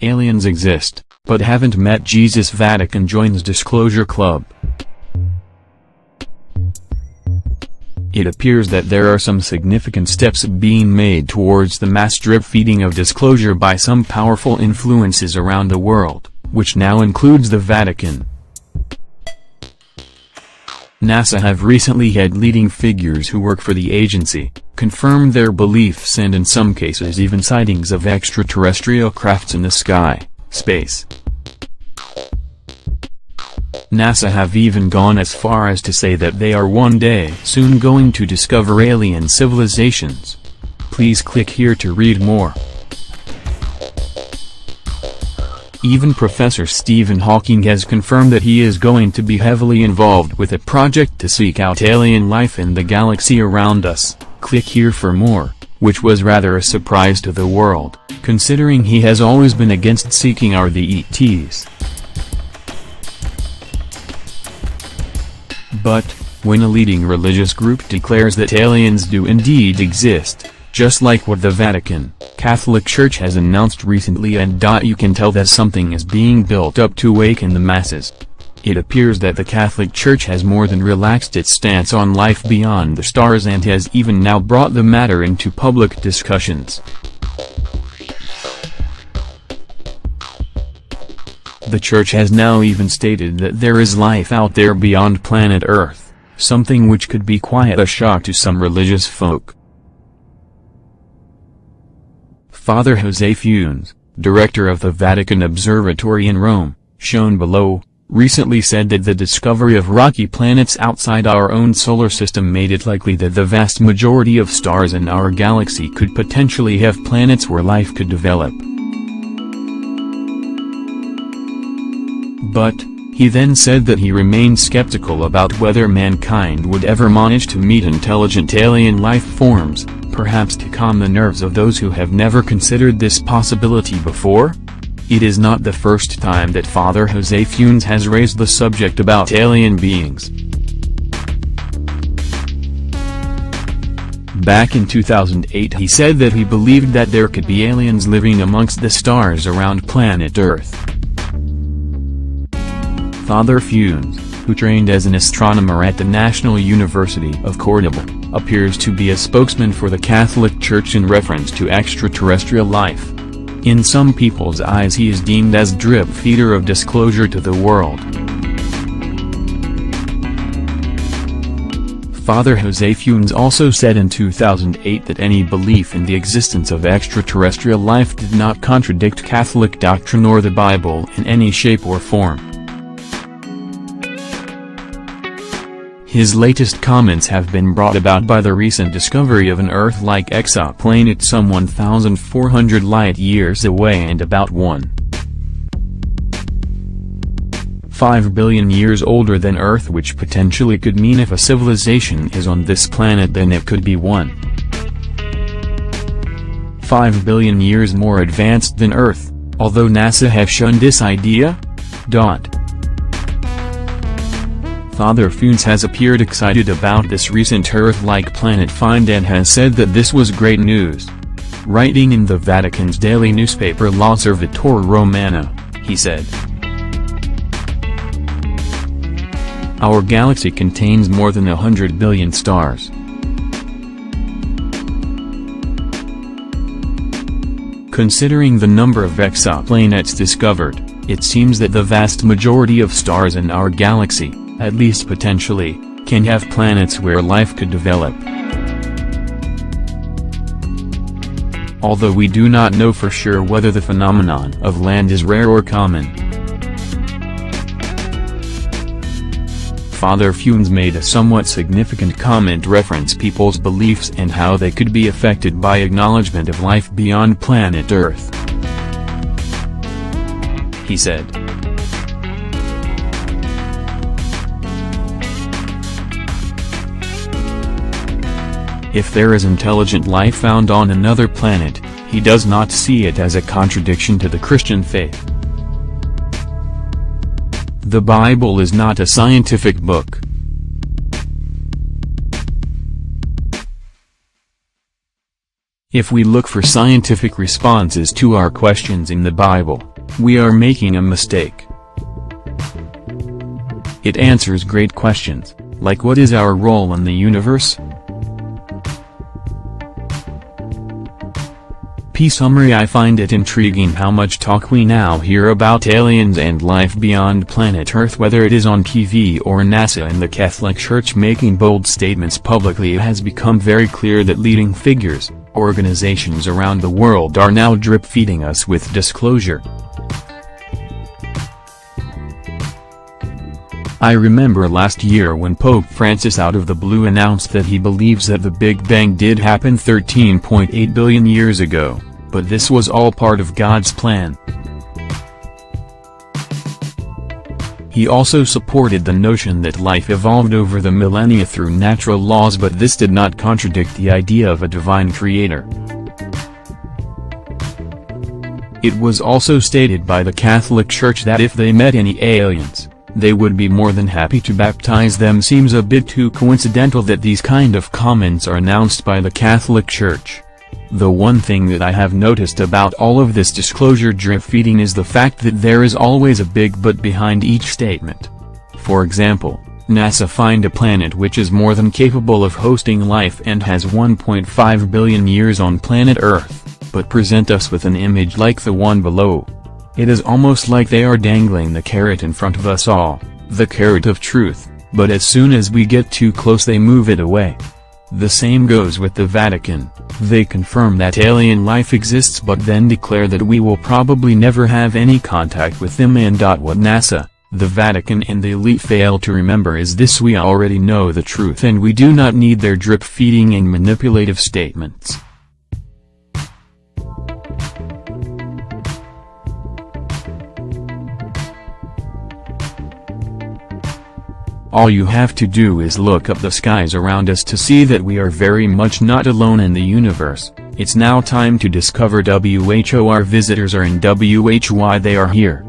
Aliens exist, but haven't met Jesus. Vatican joins Disclosure Club. It appears that there are some significant steps being made towards the mass drip-feeding of disclosure by some powerful influences around the world, which now includes the Vatican. NASA have recently had leading figures who work for the agency confirm their beliefs, and in some cases even sightings of extraterrestrial crafts in the sky, space. NASA have even gone as far as to say that they are one day soon going to discover alien civilizations. Please click here to read more. Even Professor Stephen Hawking has confirmed that he is going to be heavily involved with a project to seek out alien life in the galaxy around us. Click here for more, which was rather a surprise to the world, considering he has always been against seeking out the ETs. But, when a leading religious group declares that aliens do indeed exist, just like what the Vatican, Catholic Church has announced recently, and you can tell that something is being built up to awaken the masses. It appears that the Catholic Church has more than relaxed its stance on life beyond the stars and has even now brought the matter into public discussions. The Church has now even stated that there is life out there beyond planet Earth, something which could be quite a shock to some religious folk. Father Jose Funes, director of the Vatican Observatory in Rome, shown below, recently said that the discovery of rocky planets outside our own solar system made it likely that the vast majority of stars in our galaxy could potentially have planets where life could develop. But, he then said that he remained skeptical about whether mankind would ever manage to meet intelligent alien life forms, perhaps to calm the nerves of those who have never considered this possibility before? It is not the first time that Father Jose Funes has raised the subject about alien beings. Back in 2008 he said that he believed that there could be aliens living amongst the stars around planet Earth. Father Funes, who trained as an astronomer at the National University of Cordoba, appears to be a spokesman for the Catholic Church in reference to extraterrestrial life. In some people's eyes he is deemed as drip feeder of disclosure to the world. Father Jose Funes also said in 2008 that any belief in the existence of extraterrestrial life did not contradict Catholic doctrine or the Bible in any shape or form. His latest comments have been brought about by the recent discovery of an Earth-like exoplanet some 1,400 light-years away and about 1.5 billion years older than Earth, which potentially could mean if a civilization is on this planet then it could be 1.5 billion years more advanced than Earth, although NASA have shunned this idea. Father Funes has appeared excited about this recent Earth-like planet find and has said that this was great news. Writing in the Vatican's daily newspaper L'Osservatore Romano, he said, "Our galaxy contains more than 100 billion stars. Considering the number of exoplanets discovered, it seems that the vast majority of stars in our galaxy, at least potentially, can have planets where life could develop. Although we do not know for sure whether the phenomenon of land is rare or common." Father Funes made a somewhat significant comment reference people's beliefs and how they could be affected by acknowledgement of life beyond planet Earth. He said, "If there is intelligent life found on another planet, he does not see it as a contradiction to the Christian faith. The Bible is not a scientific book. If we look for scientific responses to our questions in the Bible, we are making a mistake. It answers great questions, like what is our role in the universe? Summary: I find it intriguing how much talk we now hear about aliens and life beyond planet Earth, whether it is on TV or NASA and the Catholic Church making bold statements publicly. It has become very clear that leading figures, organizations around the world are now drip-feeding us with disclosure. I remember last year when Pope Francis out of the blue announced that he believes that the Big Bang did happen 13.8 billion years ago, but this was all part of God's plan. He also supported the notion that life evolved over the millennia through natural laws, but this did not contradict the idea of a divine creator. It was also stated by the Catholic Church that if they met any aliens, they would be more than happy to baptize them. Seems a bit too coincidental that these kind of comments are announced by the Catholic Church. The one thing that I have noticed about all of this disclosure drip feeding is the fact that there is always a big but behind each statement. For example, NASA find a planet which is more than capable of hosting life and has 1.5 billion years on planet Earth, but present us with an image like the one below. It is almost like they are dangling the carrot in front of us all, the carrot of truth, but as soon as we get too close they move it away. The same goes with the Vatican. They confirm that alien life exists but then declare that we will probably never have any contact with them. And what NASA, the Vatican and the elite fail to remember is this: we already know the truth and we do not need their drip feeding and manipulative statements. All you have to do is look up the skies around us to see that we are very much not alone in the universe. It's now time to discover WHOR visitors are in WHY they are here.